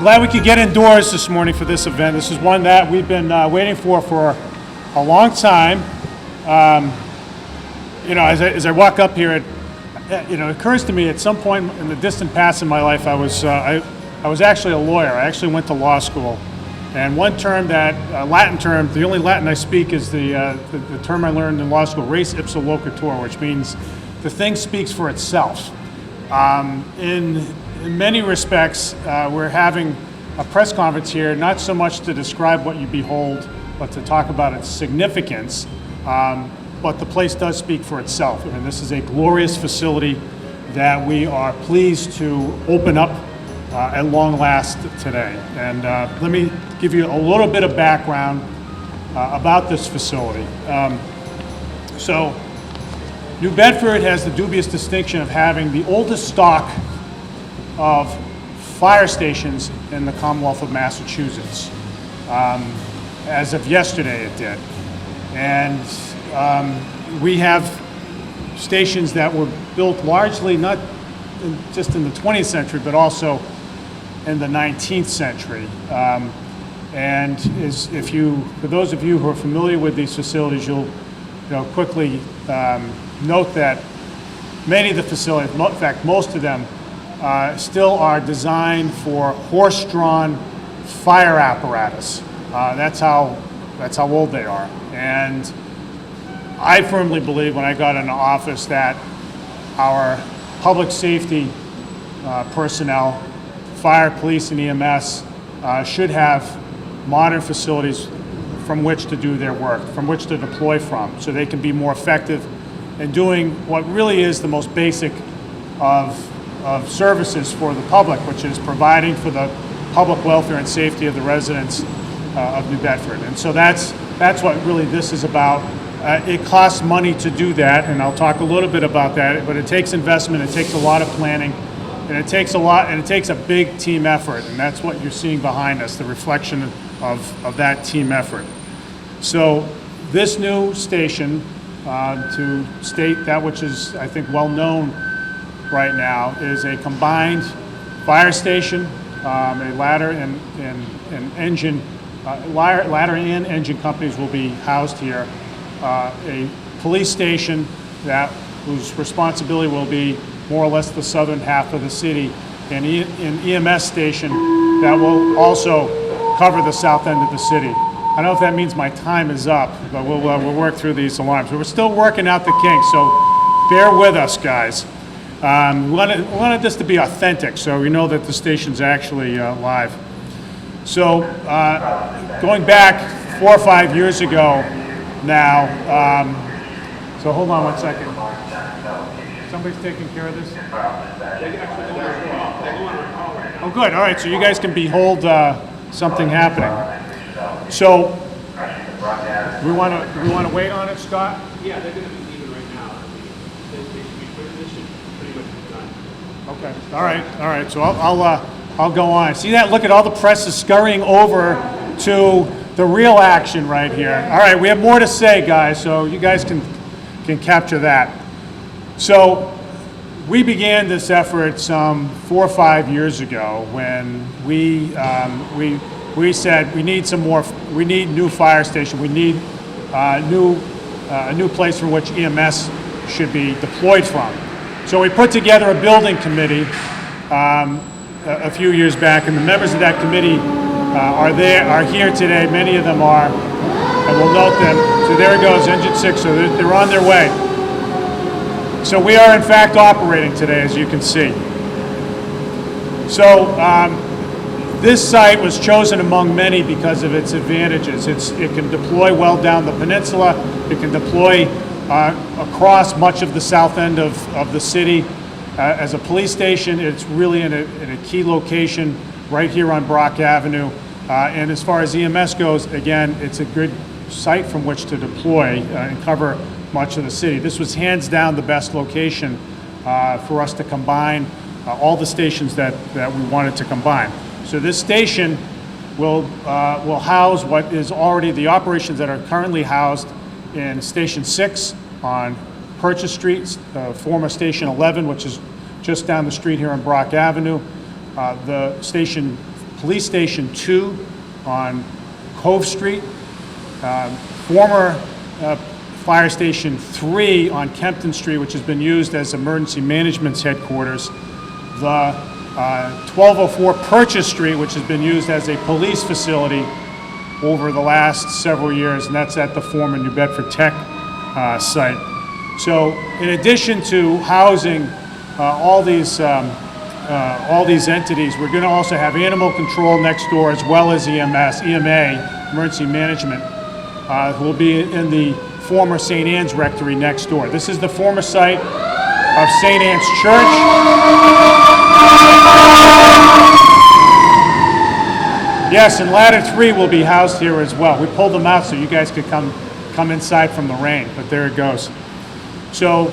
glad we could get indoors this morning for this event. This is one that we've been waiting for a long time. As I walk up here, it occurs to me at some point in the distant past in my life, I was actually a lawyer. I actually went to law school. And one term Latin term, the only Latin I speak is the term I learned in law school, res ipsa loquitur, which means the thing speaks for itself. In many respects, we're having a press conference here, not so much to describe what you behold, but to talk about its significance. But the place does speak for itself. And this is a glorious facility that we are pleased to open up at long last today. And let me give you a little bit of background about this facility. So New Bedford has the dubious distinction of having the oldest stock of fire stations in the Commonwealth of Massachusetts. As of yesterday it did. And we have stations that were built largely not just in the 20th century, but also in the 19th century. For those of you who are familiar with these facilities, you'll quickly note that many of the facilities, in fact most of them, still are designed for horse-drawn fire apparatus. That's how old they are. And I firmly believe when I got into office that our public safety personnel, fire, police, and EMS should have modern facilities from which to do their work, from which to deploy from, so they can be more effective in doing what really is the most basic of services for the public, which is providing for the public welfare and safety of the residents of New Bedford. And so that's what really this is about. It costs money to do that, and I'll talk a little bit about that, but it takes investment, it takes a lot of planning, and it takes a big team effort, and that's what you're seeing behind us, the reflection of that team effort. So this new station, to state that which is, I think, well known right now, is a combined fire station, a ladder and engine, ladder and engine companies will be housed here, a police station whose responsibility will be more or less the southern half of the city, and an EMS station that will also cover the south end of the city. I don't know if that means my time is up, but we'll work through these alarms. But we're still working out the kinks, so bear with us, guys. We wanted this to be authentic, so we know that the station's actually live. So going back 4 or 5 years ago now, so hold on one second. Somebody's taking care of this? Oh, good. All right, so you guys can behold something happening. So we want to wait on it, Scott? Yeah, they're going to be leaving right now. They should be this should pretty much be done. Okay. All right. So I'll go on. See that? Look at all the press is scurrying over to the real action right here. All right, we have more to say, guys, so you guys can capture that. So we began this effort some 4 or 5 years ago when we said we need new fire station, we need a new place from which EMS should be deployed from. So we put together a building committee a few years back, and the members of that committee are here today. Many of them are, and we'll note them. So there it goes, Engine 6, so they're on their way. So we are in fact operating today, as you can see. So this site was chosen among many because of its advantages. It can deploy well down the peninsula. It can deploy across much of the south end of the city. As a police station, it's really in a key location right here on Brock Avenue. And as far as EMS goes, again, it's a good site from which to deploy and cover much of the city. This was hands down the best location for us to combine all the stations that we wanted to combine. So this station will house what is already the operations that are currently housed in Station 6 on Purchase Street, former Station 11, which is just down the street here on Brock Avenue. The Station Police Station 2 on Cove Street, former Fire Station 3 on Kempton Street, which has been used as Emergency Management's headquarters, the 1204 Purchase Street, which has been used as a police facility over the last several years, and that's at the former New Bedford Tech site. So in addition to housing all these entities, we're going to also have animal control next door, as well as EMA, Emergency Management, who will be in the former St. Anne's Rectory next door. This is the former site of St. Anne's Church. Yes, and ladder 3 will be housed here as well. We pulled them out so you guys could come inside from the rain, but there it goes. So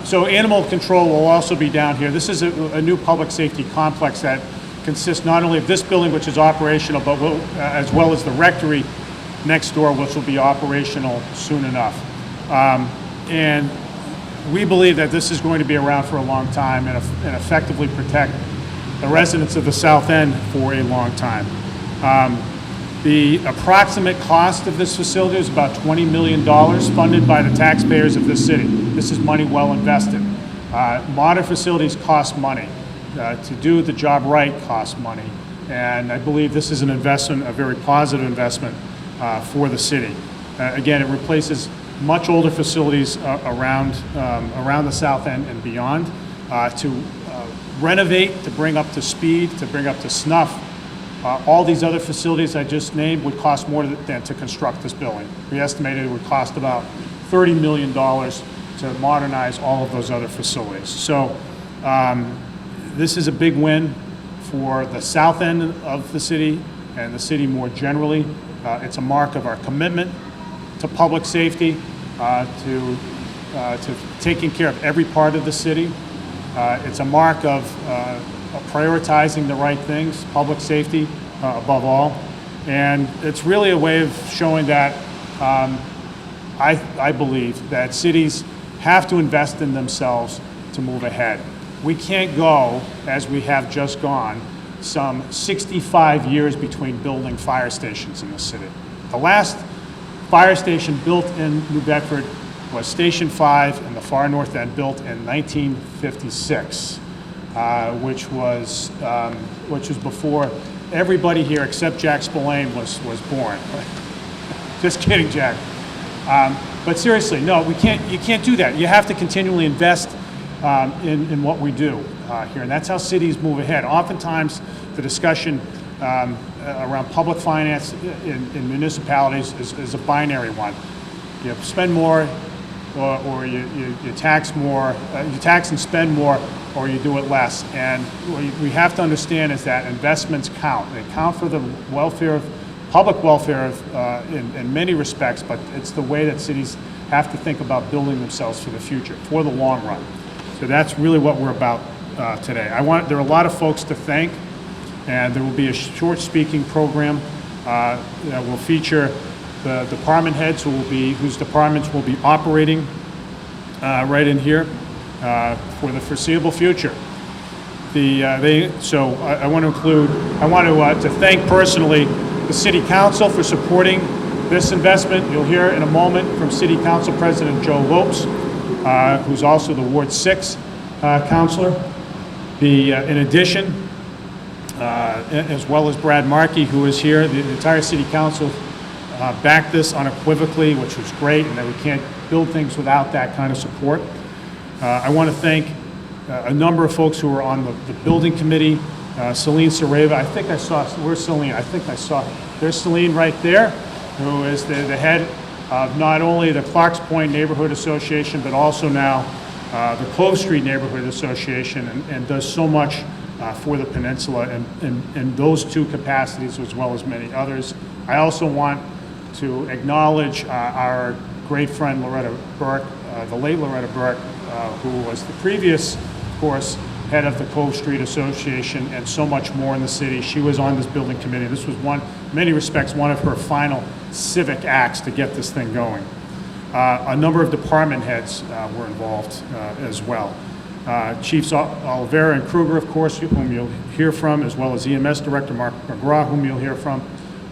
so animal control will also be down here. This is a new public safety complex that consists not only of this building, which is operational, but as well as the rectory next door, which will be operational soon enough. And we believe that this is going to be around for a long time and effectively protect the residents of the South End for a long time. The approximate cost of this facility is about $20 million, funded by the taxpayers of this city. This is money well invested. Modern facilities cost money. To do the job right costs money. And I believe this is an investment, a very positive investment for the city. Again, it replaces much older facilities around the South End and beyond. To renovate, to bring up to speed, to bring up to snuff, all these other facilities I just named would cost more than to construct this building. We estimated it would cost about $30 million to modernize all of those other facilities. So this is a big win for the south end of the city and the city more generally. It's a mark of our commitment to public safety, to taking care of every part of the city. It's a mark of prioritizing the right things, public safety above all. And it's really a way of showing that I believe that cities have to invest in themselves to move ahead. We can't go, as we have just gone, some 65 years between building fire stations in the city. The last fire station built in New Bedford was Station 5 in the far north end, built in 1956, which was before everybody here except Jack Spillane was born. Just kidding, Jack. But seriously, no, you can't do that. You have to continually invest in what we do here, and that's how cities move ahead. Oftentimes, the discussion around public finance in municipalities is a binary one. You spend more, or you tax more, you tax and spend more, or you do it less. And what we have to understand is that investments count. They count for the welfare, public welfare in many respects, but it's the way that cities have to think about building themselves for the future, for the long run. So that's really what we're about today. There are a lot of folks to thank, and there will be a short speaking program that will feature the department heads whose departments will be operating right in here for the foreseeable future. So I want to thank personally the City Council for supporting this investment. You'll hear in a moment from City Council President Joe Lopes, who's also the Ward 6 councilor. In addition, as well as Brad Markey, who is here, the entire City Council backed this unequivocally, which was great, and that we can't build things without that kind of support. I want to thank a number of folks who were on the building committee. Celine Sareva, I think I saw, where's Celine? I think I saw, there's Celine right there, who is the head of not only the Clarks Point Neighborhood Association, but also now the Clove Street Neighborhood Association, and does so much for the peninsula in those two capacities, as well as many others. I also want to acknowledge our great friend Loretta Burke, the late Loretta Burke, who was the previous, of course, head of the Cove Street Association and so much more in the city. She was on this building committee. This was in many respects, one of her final civic acts to get this thing going. A number of department heads were involved as well. Chiefs Oliveira and KRUGER, of course, whom you'll hear from, as well as EMS Director Mark McGraw, whom you'll hear from,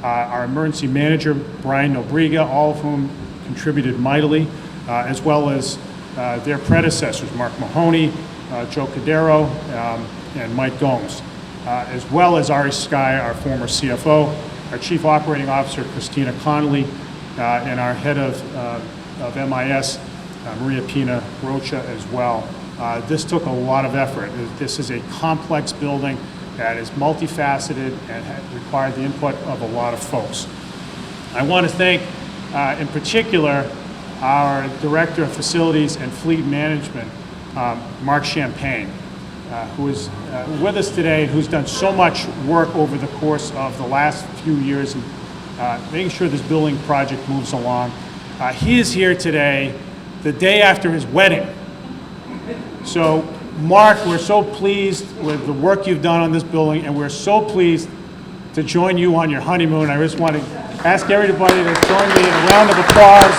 our emergency manager, Brian Nobriga, all of whom contributed mightily, as well as their predecessors, Mark Mahoney, Joe Cadero, and Mike Gomes, as well as Ari Sky, our former CFO, our Chief Operating Officer, Christina Connolly, and our head of MIS, Maria Pina Rocha, as well. This took a lot of effort. This is a complex building that is multifaceted and required the input of a lot of folks. I want to thank, in particular, our Director of Facilities and Fleet Management, Mark Champagne, who is with us today, who's done so much work over the course of the last few years in making sure this building project moves along. He is here today, the day after his wedding. So, Mark, we're so pleased with the work you've done on this building, and we're so pleased to join you on your honeymoon. I just want to ask everybody to join me in a round of applause.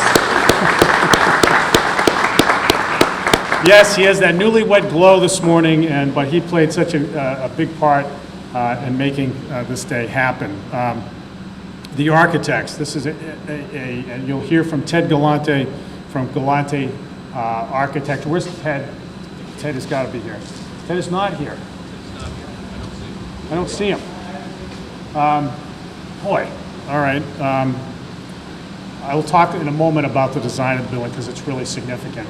Yes, he has that newlywed glow this morning, but he played such a big part in making this day happen. The architects, this is and you'll hear from Ted Galante from Galante Architecture. Where's Ted? Ted has got to be here. Ted is not here. I don't see him. Boy, all right. I will talk in a moment about the design of the building because it's really significant.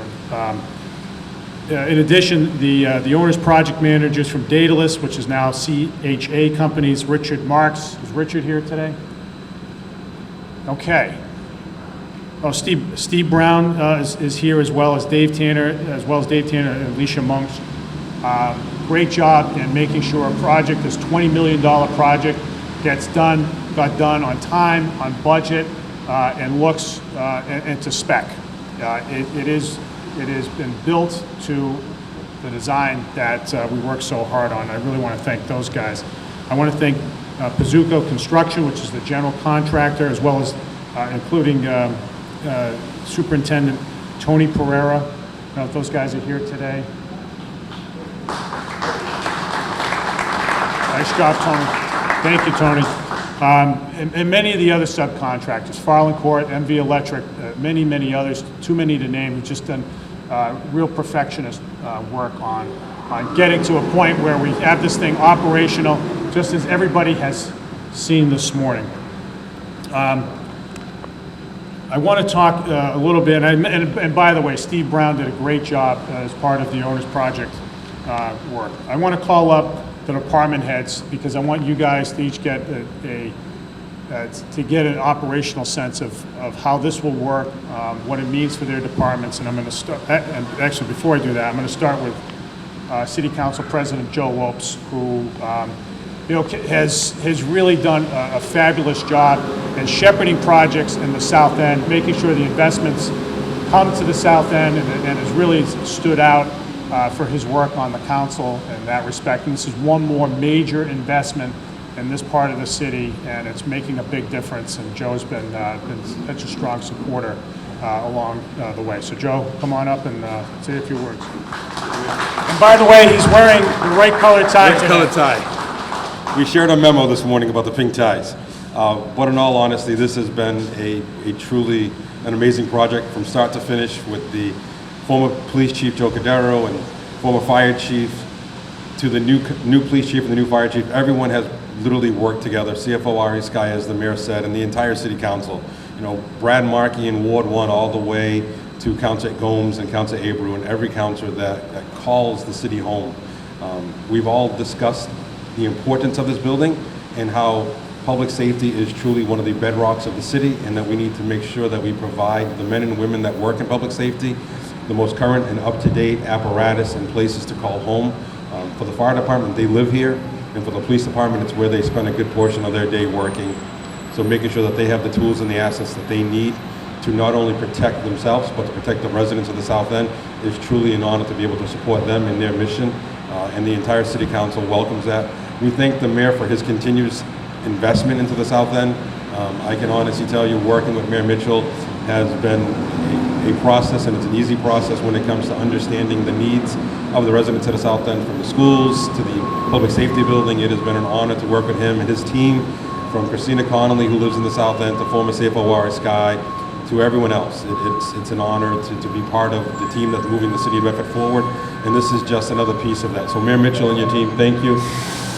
In addition, the owner's project managers from Daedalus, which is now CHA Companies, Richard Marks. Is Richard here today? Okay. Oh, Steve Brown is here, as well as Dave Tanner, and Alicia Monks. Great job in making sure a project, this $20 million project, got done on time, on budget, and looks and to spec. It has been built to the design that we worked so hard on. I really want to thank those guys. I want to thank Pizzuco Construction, which is the general contractor, as well as including Superintendent Tony Pereira. I don't know if those guys are here today. Nice job, Tony. Thank you, Tony. And many of the other subcontractors, Farland Court, MV Electric, many others, too many to name, who've just done real perfectionist work on getting to a point where we have this thing operational, just as everybody has seen this morning. I want to talk a little bit, and by the way, Steve Brown did a great job as part of the owner's project work. I want to call up the department heads because I want you guys to each get to get an operational sense of how this will work, what it means for their departments, and I'm going to start. And actually, before I do that, I'm going to start with City Council President Joe Lopes, who has really done a fabulous job in shepherding projects in the South End, making sure the investments come to the South End, and has really stood out for his work on the council in that respect. And this is one more major investment in this part of the city, and it's making a big difference. And Joe's been such a strong supporter along the way. So Joe, come on up and say a few words. And by the way, he's wearing the right color tie today. Right color tie. We shared a memo this morning about the pink ties. But in all honesty, this has been a truly an amazing project from start to finish, with the former police chief Joe Cadero and former fire chief to the new police chief and the new fire chief. Everyone has literally worked together. CFO Ari Sky, as the mayor said, and the entire city council. Brad Markey in Ward 1 all the way to Councilor Gomes and Councilor Abreu and every councilor that calls the city home. We've all discussed the importance of this building and how public safety is truly one of the bedrocks of the city, and that we need to make sure that we provide the men and women that work in public safety the most current and up-to-date apparatus and places to call home. For the fire department, they live here, and for the police department, it's where they spend a good portion of their day working. So making sure that they have the tools and the assets that they need to not only protect themselves, but to protect the residents of the South End is truly an honor to be able to support them in their mission, and the entire city council welcomes that. We thank the mayor for his continuous investment into the South End. I can honestly tell you, working with Mayor Mitchell has been a a process, and it's an easy process when it comes to understanding the needs of the residents of the South End, from the schools to the public safety building. It has been an honor to work with him and his team, from Christina Connolly, who lives in the South End, to former CFO Sky, to everyone else. It's an honor to be part of the team that's moving the city of Bedford forward, and this is just another piece of that. So Mayor Mitchell and your team, thank you.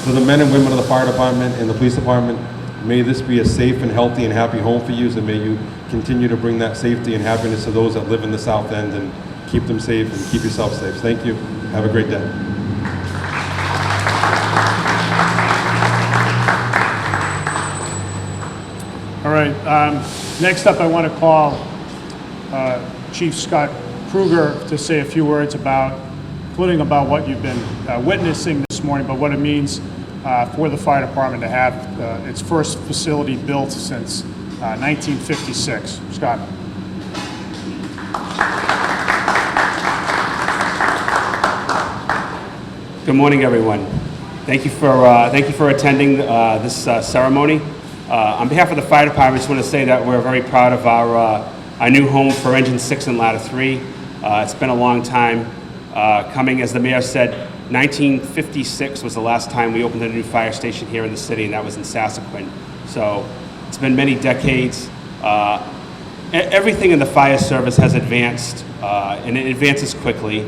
To the men and women of the fire department and the police department, may this be a safe and healthy and happy home for you, and may you continue to bring that safety and happiness to those that live in the South End, and keep them safe and keep yourself safe. Thank you. Have a great day. All right, next up I want to call Chief Scott KRUGER to say a few words about what you've been witnessing this morning, but what it means for the fire department to have its first facility built since 1956. Scott. Good morning, everyone. Thank you for attending this ceremony. On behalf of the fire department, I just want to say that we're very proud of our new home for Engine 6 and Ladder 3. It's been a long time coming. As the mayor said, 1956 was the last time we opened a new fire station here in the city, and that was in Sassaquin. So it's been many decades. Everything in the fire service has advanced, and it advances quickly.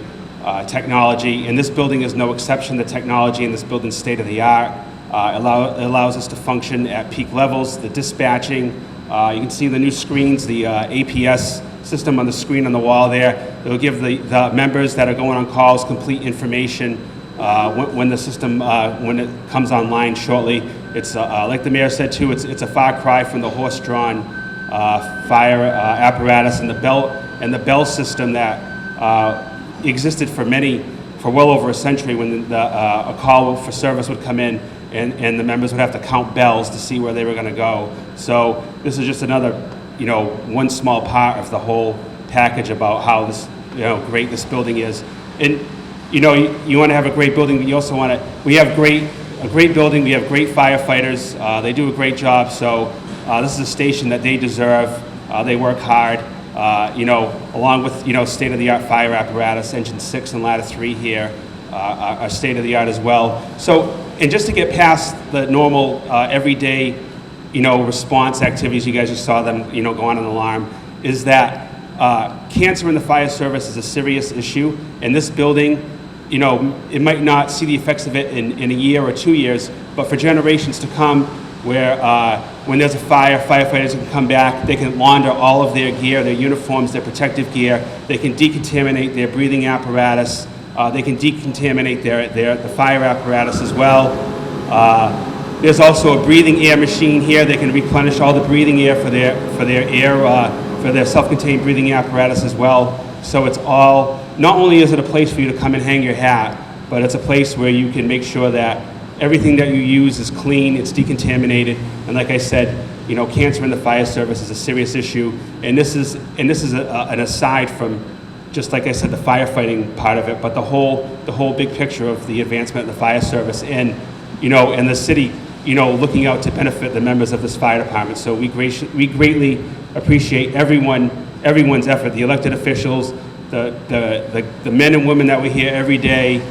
Technology, and this building is no exception. The technology in this building is state-of-the-art. Allows us to function at peak levels. The dispatching, you can see the new screens, the APS system on the screen on the wall there. It'll give the members that are going on calls complete information when the system, when it comes online shortly. It's, like the mayor said too, it's a far cry from the horse-drawn fire apparatus and the bell system that existed for well over a century, when a call for service would come in and the members would have to count bells to see where they were going to go. So this is just another, one small part of the whole package about how this, great this building is. And you want to have a great building, but you also want to. We have a great building. We have great firefighters. They do a great job. So this is a station that they deserve. They work hard. Along with state-of-the-art fire apparatus, Engine 6 and Ladder 3 here are state-of-the-art as well. So, and just to get past the normal everyday, response activities, you guys just saw them, go on an alarm, is that cancer in the fire service is a serious issue. And this building, it might not see the effects of it in a year or 2 years, but for generations to come, where when there's a fire, firefighters can come back, they can launder all of their gear, their uniforms, their protective gear, they can decontaminate their breathing apparatus, they can decontaminate the fire apparatus as well. There's also a breathing air machine here. They can replenish all the breathing air for their self-contained breathing apparatus as well. So it's all, not only is it a place for you to come and hang your hat, but it's a place where you can make sure that everything that you use is clean, it's decontaminated, and like I said, cancer in the fire service is a serious issue, and this is an aside from, just like I said, the firefighting part of it, but the whole big picture of the advancement of the fire service, and and the city, looking out to benefit the members of this fire department. So we greatly appreciate everyone's effort, the elected officials, the men and women that we hear every day,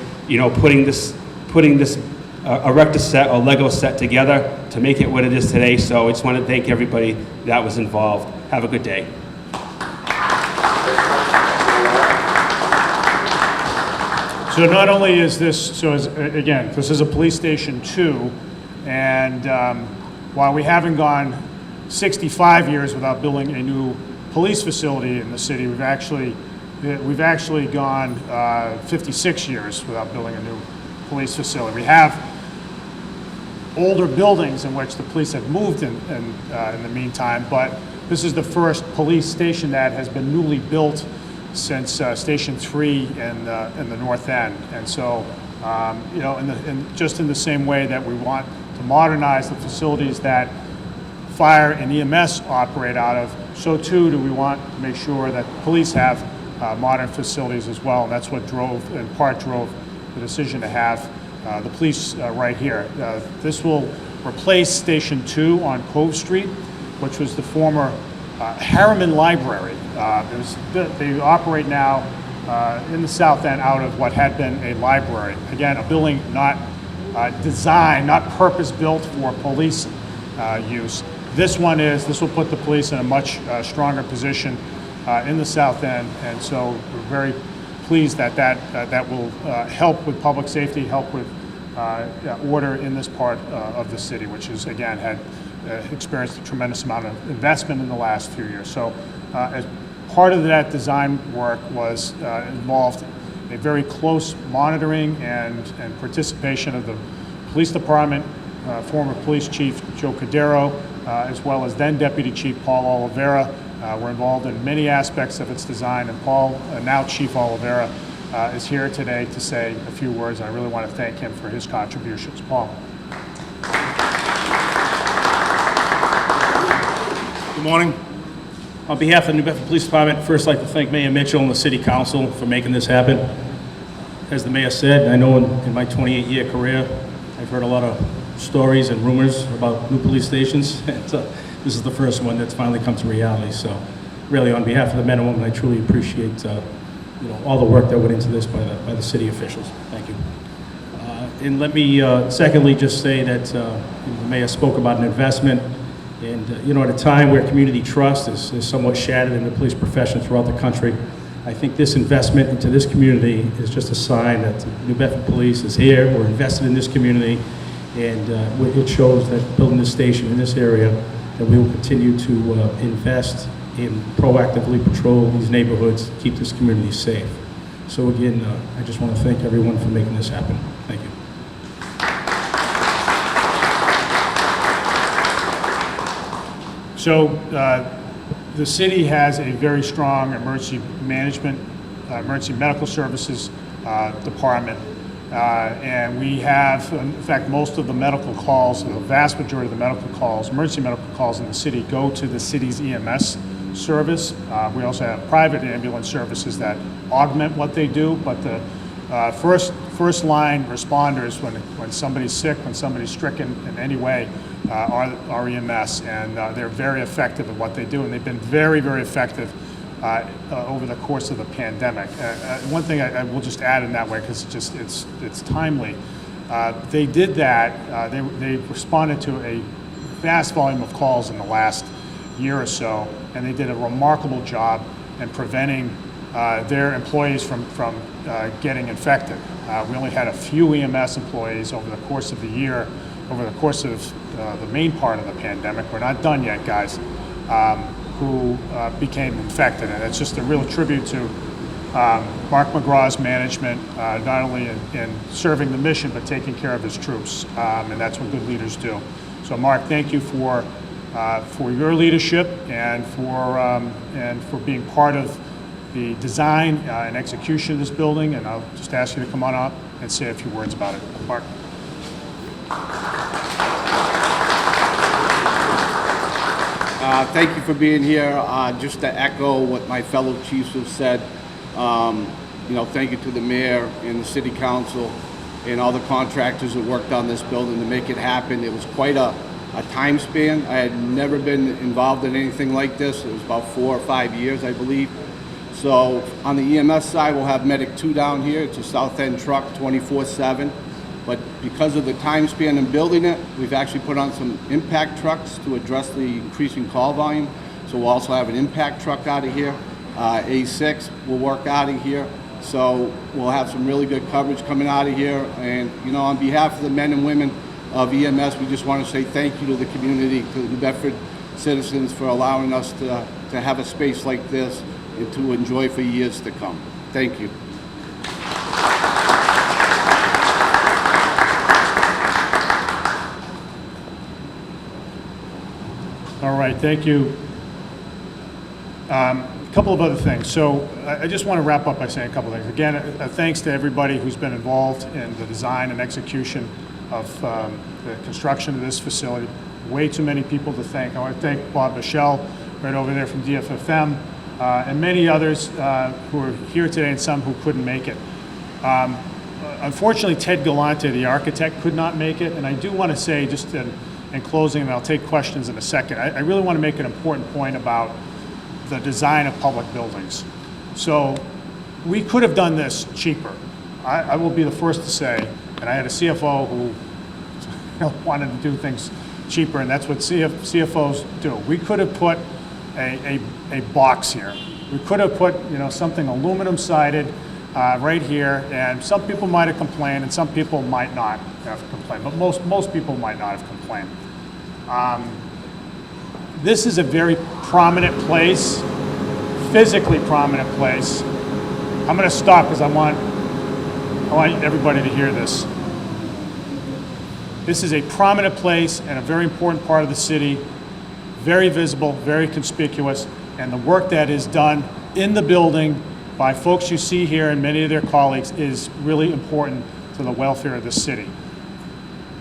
putting this erector set or Lego set together to make it what it is today. So I just want to thank everybody that was involved. Have a good day. So not only is this, again, this is a police station too, and while we haven't gone 65 years without building a new police facility in the city, we've actually gone 56 years without building a new police facility. We have older buildings in which the police have moved in the meantime, but this is the first police station that has been newly built since Station 3 in the North End. And so, just in the same way that we want to modernize the facilities that fire and EMS operate out of, so too do we want to make sure that police have modern facilities as well. And that's what drove the decision to have the police right here. This will replace Station 2 on Cove Street, which was the former Harriman Library. They operate now in the south end out of what had been a library. Again, a building not designed, not purpose-built for police use. This will put the police in a much stronger position in the south end, and so we're very pleased that will help with public safety, help with order in this part of the city, which has, again, had experienced a tremendous amount of investment in the last few years. So as part of that design work was involved a very close monitoring and participation of the police department, former police chief Joe Cordero, as well as then Deputy Chief Paul Oliveira, were involved in many aspects of its design. And Paul, now Chief Oliveira, is here today to say a few words, and I really want to thank him for his contributions. Paul. Good morning. On behalf of the New Bedford Police Department, first I'd like to thank Mayor Mitchell and the City Council for making this happen. As the Mayor said, I know in my 28-year career, I've heard a lot of stories and rumors about new police stations, and this is the first one that's finally come to reality. So really, on behalf of the men and women, I truly appreciate all the work that went into this by the city officials. Thank you. And let me secondly just say that the Mayor spoke about an investment. And, at a time where community trust is somewhat shattered in the police profession throughout the country, I think this investment into this community is just a sign that New Bedford Police is here, we're invested in this community, and it shows that building this station in this area, that we will continue to invest and proactively patrol these neighborhoods, keep this community safe. So again, I just want to thank everyone for making this happen. Thank you. So the city has a very strong emergency management, emergency medical services department, and we have, in fact, most of the medical calls, the vast majority of the medical calls, emergency medical calls in the city go to the city's EMS service. We also have private ambulance services that augment what they do, but the first line responders when somebody's sick, when somebody's stricken in any way, are EMS, and they're very effective at what they do, and they've been very, very effective over the course of the pandemic. One thing I will just add in that way, because it's timely. They did that. They responded to a vast volume of calls in the last year or so, and they did a remarkable job in preventing their employees from getting infected. We only had a few EMS employees over the course of the year, over the course of the main part of the pandemic. We're not done yet, guys, who became infected. And it's just a real tribute to Mark McGraw's management, not only in serving the mission, but taking care of his troops. And that's what good leaders do. So Mark, thank you for your leadership and for being part of the design and execution of this building. And I'll just ask you to come on up and say a few words about it. Mark. Thank you for being here. Just to echo what my fellow chiefs have said, thank you to the mayor and the city council and all the contractors that worked on this building to make it happen. It was quite a time span. I had never been involved in anything like this. It was about 4 or 5 years, I believe. So on the EMS side, we'll have Medic 2 down here. It's a South End truck, 24/7. But because of the time span in building it, we've actually put on some impact trucks to address the increasing call volume. So we'll also have an impact truck out of here. A6 will work out of here. So we'll have some really good coverage coming out of here. And, on behalf of the men and women of EMS, we just want to say thank you to the community, to the New Bedford citizens for allowing us to have a space like this and to enjoy for years to come. Thank you. All right, thank you. A couple of other things. So I just want to wrap up by saying a couple of things. Again, thanks to everybody who's been involved in the design and execution of the construction of this facility. Way too many people to thank. I want to thank Bob Michelle right over there from DFFM and many others who are here today and some who couldn't make it. Unfortunately, Ted Galante, the architect, could not make it, and I do want to say just in closing, and I'll take questions in a second, I really want to make an important point about the design of public buildings. So we could have done this cheaper. I will be the first to say, and I had a CFO who wanted to do things cheaper, and that's what CFOs do. We could have put a box here. We could have put, something aluminum sided right here, and some people might have complained, and some people might not have complained, but most people might not have complained. This is a very prominent place, physically prominent place. I'm going to stop because I want everybody to hear this. This is a prominent place and a very important part of the city, very visible, very conspicuous, and the work that is done in the building by folks you see here and many of their colleagues is really important to the welfare of the city.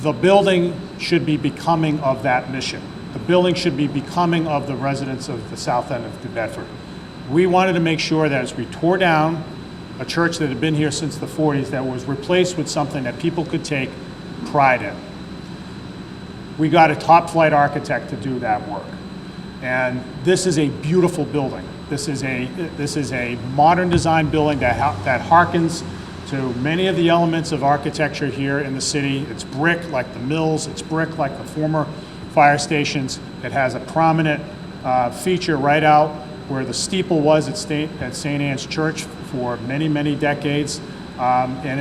The building should be becoming of that mission. The building should be becoming of the residents of the south end of New Bedford. We wanted to make sure that as we tore down a church that had been here since the 40s, that was replaced with something that people could take pride in. We got a top flight architect to do that work. And this is a beautiful building. This is a modern design building that harkens to many of the elements of architecture here in the city. It's brick like the mills, it's brick like the former fire stations. It has a prominent feature right out where the steeple was at St. Anne's Church for many, many decades. And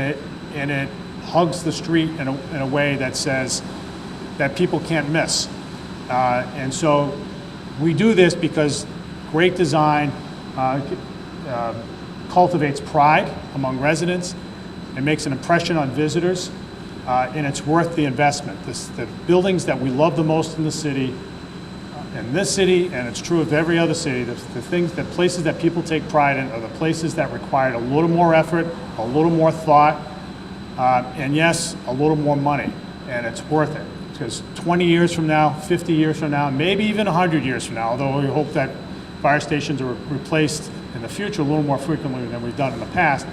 it hugs the street in a way that says that people can't miss. And so we do this because great design cultivates pride among residents. It makes an impression on visitors, and it's worth the investment. The buildings that we love the most in the city, and it's true of every other city, the places that people take pride in are the places that required a little more effort, a little more thought, and yes, a little more money, and it's worth it. Because 20 years from now, 50 years from now, maybe even 100 years from now, although we hope that fire stations are replaced in the future a little more frequently than we've done in the past,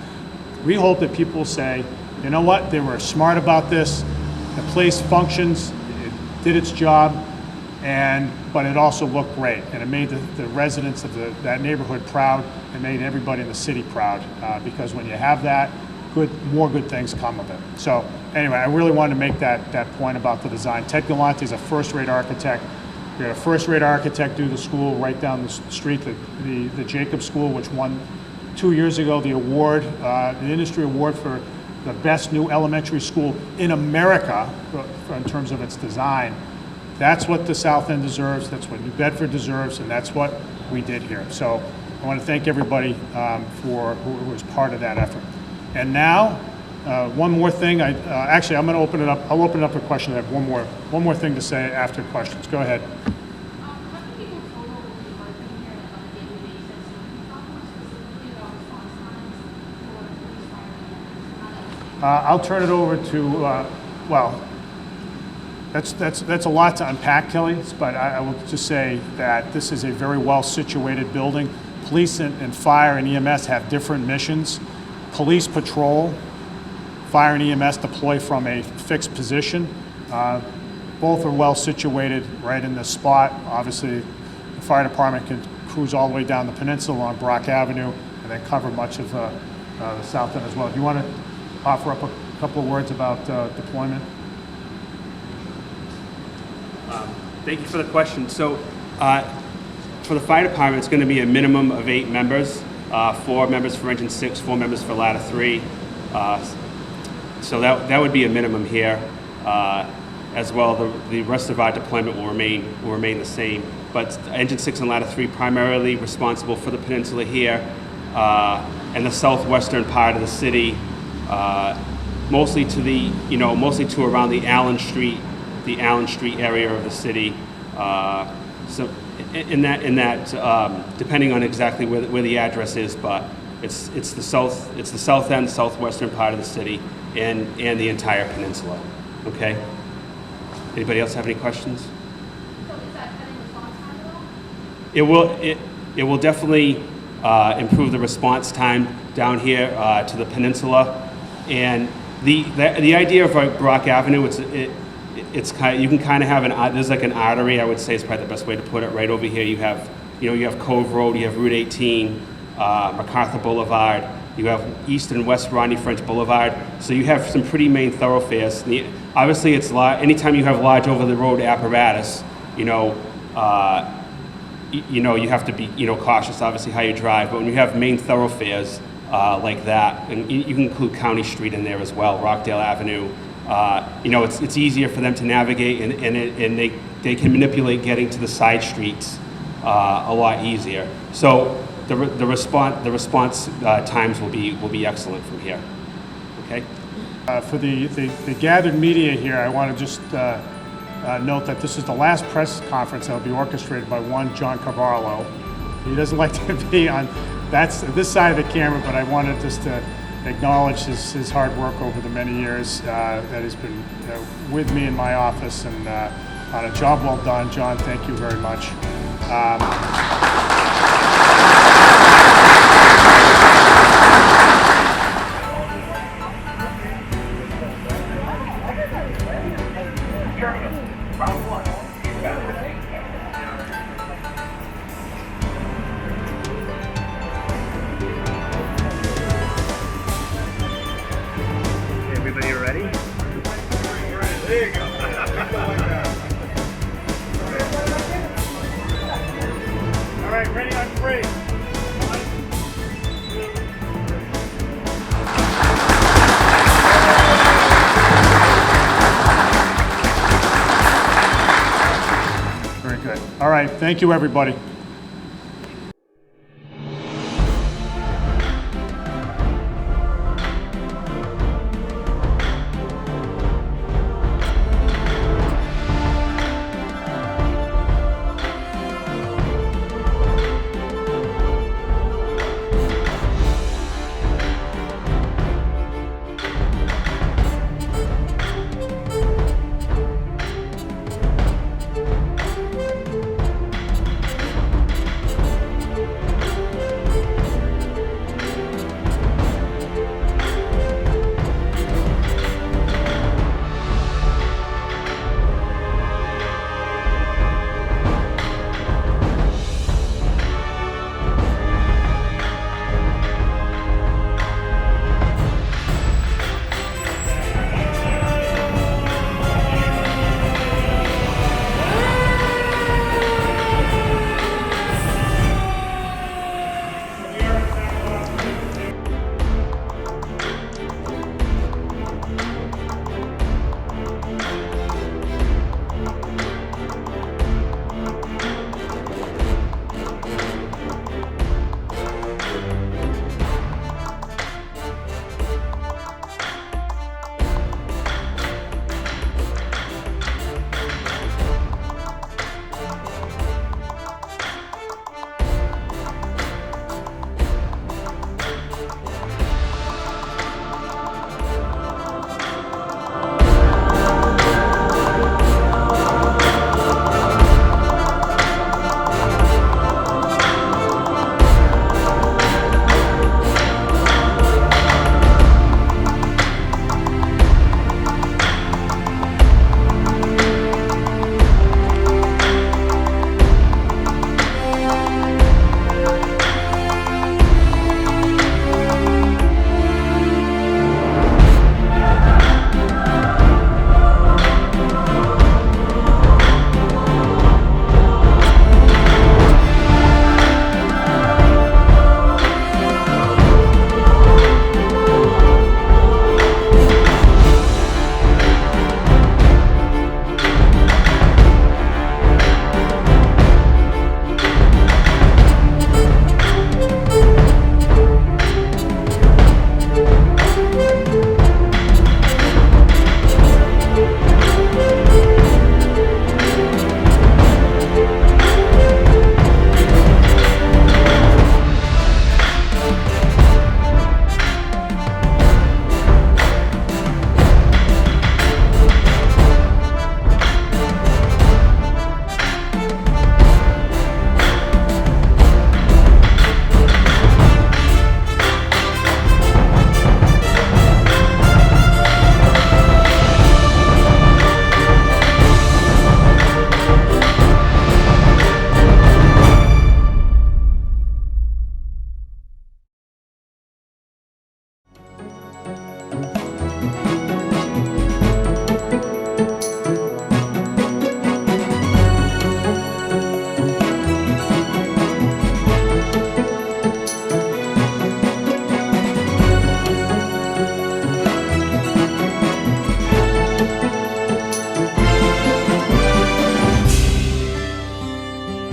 we hope that people will say, you know what, they were smart about this, the place functions, it did its job, but it also looked great, and it made the residents of that neighborhood proud, and made everybody in the city proud, because when you have that, more good things come of it. So anyway, I really wanted to make that point about the design. Ted Galante is a first-rate architect. We had a first-rate architect do the school right down the street, the Jacob School, which won 2 years ago the award, the industry award for the best new elementary school in America in terms of its design. That's what the South End deserves, that's what New Bedford deserves, and that's what we did here. So I want to thank everybody who was part of that effort. And now, one more thing. Actually, I'm going to open it up. I'll open it up for questions. I have one more thing to say after questions. Go ahead. How many people total will be working here on a daily basis? How much specifically about response times for police fire? I'll turn it over to. That's a lot to unpack, Kelly. But I will just say that this is a very well situated building. Police and fire and EMS have different missions. Police patrol, fire and EMS deploy from a fixed position. Both are well situated right in this spot. Obviously, the fire department can cruise all the way down the peninsula along Brock Avenue and then cover much of the south end as well. Do you want to offer up a couple of words about deployment? Thank you for the question. So for the fire department, it's going to be a minimum of 8 members. 4 members for engine 6, 4 members for ladder 3. So that would be a minimum here. As well, the rest of our deployment will remain the same. But engine 6 and ladder 3 primarily responsible for the peninsula here and the southwestern part of the city, mostly to around the Allen Street area of the city. So in that depending on exactly where the address is, but it's the south end, southwestern part of the city, and the entire peninsula. Okay. Anybody else have any questions? So is that cutting response time at all? It will definitely improve the response time down here to the peninsula, and the idea of Brock Avenue, it's kind of, you can kind of have there's like an artery, I would say is probably the best way to put it. Right over here you have You know, you have Cove Road, you have Route 18, MacArthur Boulevard, you have East and West Rodney French Boulevard. So you have some pretty main thoroughfares. Obviously, it's anytime you have large over-the-road apparatus, you know, you have to be, cautious, obviously, how you drive. But when you have main thoroughfares like that, and you can include County Street in there as well, Rockdale Avenue, it's easier for them to navigate, and they can manipulate getting to the side streets a lot easier. So the response times will be excellent from here. Okay. For the gathered media here, I want to just note that this is the last press conference that will be orchestrated by one John Cavallo. He doesn't like to be on this side of the camera, but I wanted just to acknowledge his hard work over the many years that he's been with me in my office, and on a job well done. John, thank you very much. Everybody ready? There you go. All right, ready on 3. 1. Very good. All right, thank you, everybody.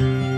Bye.